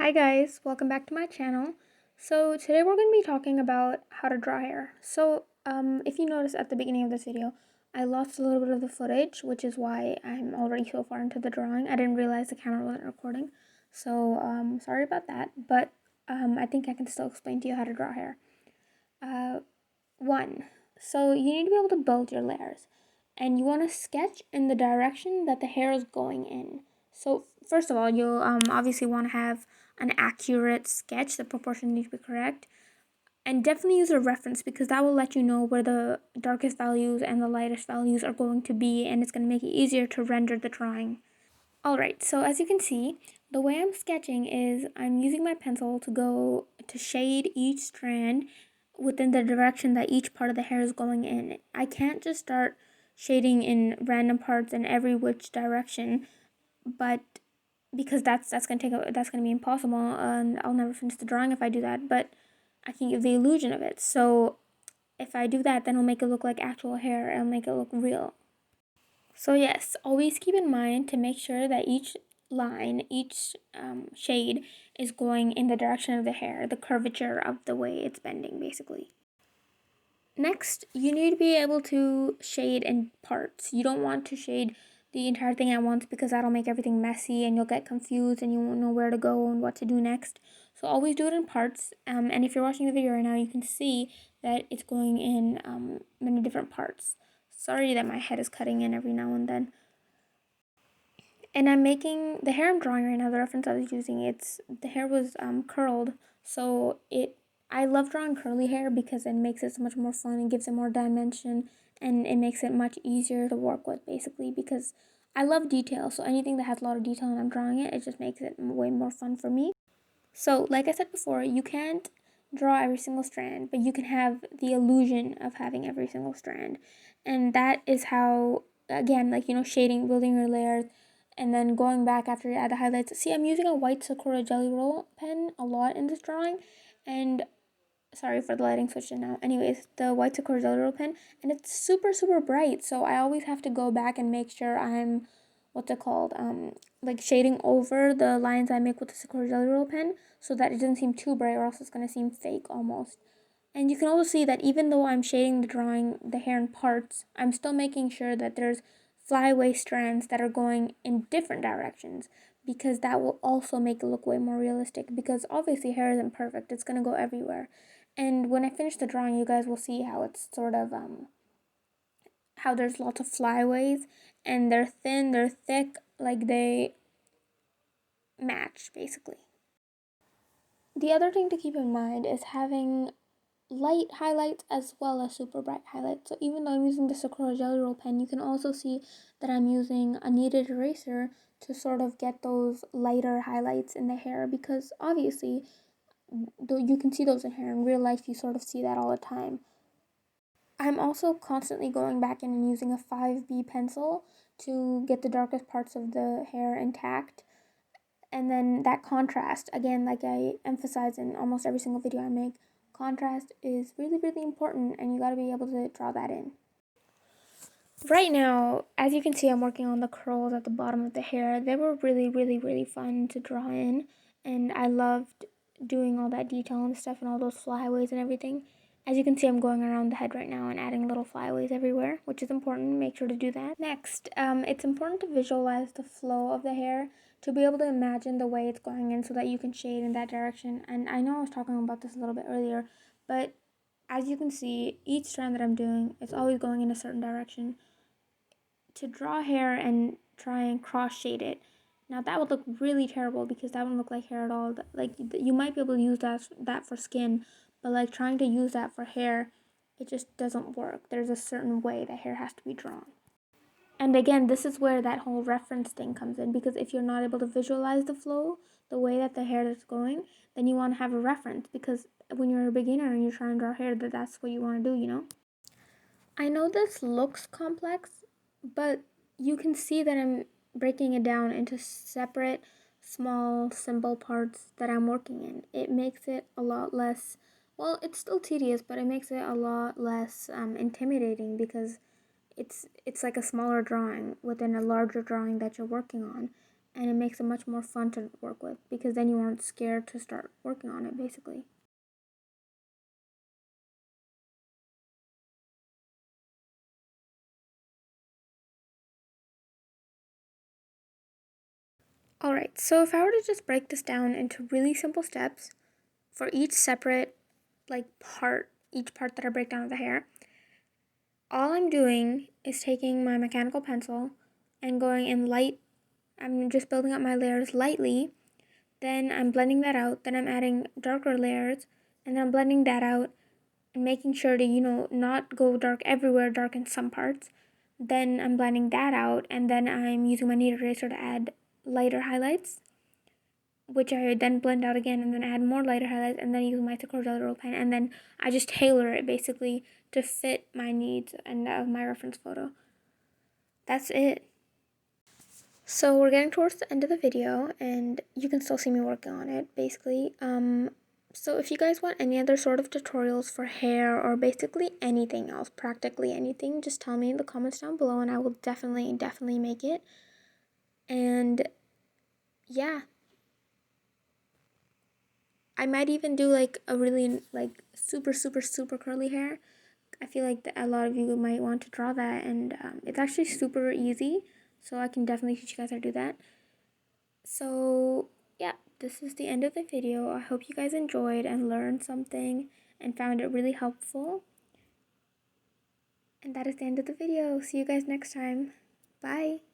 Hi guys, welcome back to my channel. So today we're going to be talking about how to draw hair. If you notice at the beginning of this video, I lost a little bit of the footage, which is why I'm already so far into the drawing. I didn't realize the camera wasn't recording, so sorry about that, but I think I can still explain to you how to draw hair. One, so you need to be able to build your layers, and you want to sketch in the direction that the hair is going in. So first of all, you'll obviously want to have an accurate sketch. The proportions need to be correct, and definitely use a reference because that will let you know where the darkest values and the lightest values are going to be, and it's going to make it easier to render the drawing. Alright, so as you can see, the way I'm sketching is I'm using my pencil to go to shade each strand within the direction that each part of the hair is going in. I can't just start shading in random parts in every which direction, but because that's gonna be impossible, and I'll never finish the drawing if I do that. But I can give the illusion of it. So if I do that, then it'll make it look like actual hair. It'll make it look real. So yes, always keep in mind to make sure that each line, each shade is going in the direction of the hair, the curvature of the way it's bending, basically. Next, you need to be able to shade in parts. You don't want to shade the entire thing at once because that'll make everything messy and you'll get confused and you won't know where to go and what to do next. So always do it in parts. And if you're watching the video right now, you can see that it's going in many different parts. Sorry that my head is cutting in every now and then. And I'm making the hair I'm drawing right now, the reference I was using, the hair was curled, so I love drawing curly hair because it makes it so much more fun and gives it more dimension, and it makes it much easier to work with, basically, because I love detail. So anything that has a lot of detail and I'm drawing it just makes it way more fun for me. So like I said before, you can't draw every single strand, but you can have the illusion of having every single strand. And that is how, again, like, shading, building your layers, and then going back after you add the highlights. See, I'm using a white Sakura Jelly Roll pen a lot in this drawing, and sorry for the lighting switch now. Anyways, the white Sakura Jelly Roll pen, and it's super, super bright, so I always have to go back and make sure I'm, what's it called, like shading over the lines I make with the Sakura Jelly Roll pen so that it doesn't seem too bright or else it's going to seem fake almost. And you can also see that even though I'm shading the hair in parts, I'm still making sure that there's flyaway strands that are going in different directions because that will also make it look way more realistic because obviously hair isn't perfect. It's going to go everywhere. And when I finish the drawing, you guys will see how it's sort of, how there's lots of flyaways and they're thin, they're thick, like they match basically. The other thing to keep in mind is having light highlights as well as super bright highlights. So even though I'm using the Sakura Jelly Roll pen, you can also see that I'm using a kneaded eraser to sort of get those lighter highlights in the hair because obviously though you can see those in hair in real life, you sort of see that all the time. I'm also constantly going back in and using a 5B pencil to get the darkest parts of the hair intact. And then that contrast, again, like I emphasize in almost every single video I make, contrast is really, really important and you gotta be able to draw that in. Right now, as you can see, I'm working on the curls at the bottom of the hair. They were really, really, really fun to draw in, and I loved doing all that detail and stuff and all those flyaways and everything. As you can see, I'm going around the head right now and adding little flyaways everywhere, which is important. Make sure to do that. Next, it's important to visualize the flow of the hair to be able to imagine the way it's going in so that you can shade in that direction. And I know I was talking about this a little bit earlier, but as you can see, each strand that I'm doing, it's always going in a certain direction. To draw hair and try and cross shade it, now that would look really terrible because that wouldn't look like hair at all. Like, you might be able to use that for skin, but like trying to use that for hair, it just doesn't work. There's a certain way that hair has to be drawn. And again, this is where that whole reference thing comes in, because if you're not able to visualize the flow, the way that the hair is going, then you want to have a reference, because when you're a beginner and you're trying to draw hair, that's what you want to do, you know? I know this looks complex, but you can see that I'm breaking it down into separate, small, simple parts that I'm working in. It makes it a lot less, well, it's still tedious, but it makes it a lot less intimidating because it's like a smaller drawing within a larger drawing that you're working on. and it makes it much more fun to work with because then you aren't scared to start working on it basically. Alright, so if I were to just break this down into really simple steps for each separate each part that I break down of the hair, all I'm doing is taking my mechanical pencil and going in light, I'm just building up my layers lightly, then I'm blending that out, then I'm adding darker layers, and then I'm blending that out and making sure to, not go dark everywhere, dark in some parts. Then I'm blending that out, and then I'm using my knead eraser to add lighter highlights, which I then blend out again and then add more lighter highlights, and then use my Sakura Jelly Roll pen, and then I just tailor it basically to fit my needs and my reference photo. That's it. So we're getting towards the end of the video, and you can still see me working on it, basically. So if you guys want any other sort of tutorials for hair or basically anything else, practically anything, just tell me in the comments down below, and I will definitely make it. And yeah, I might even do like a really like super curly hair. I feel like a lot of you might want to draw that, and it's actually super easy, so I can definitely teach you guys how to do that. So yeah, this is the end of the video. I hope you guys enjoyed and learned something and found it really helpful. And that is the end of the video. See you guys next time. Bye.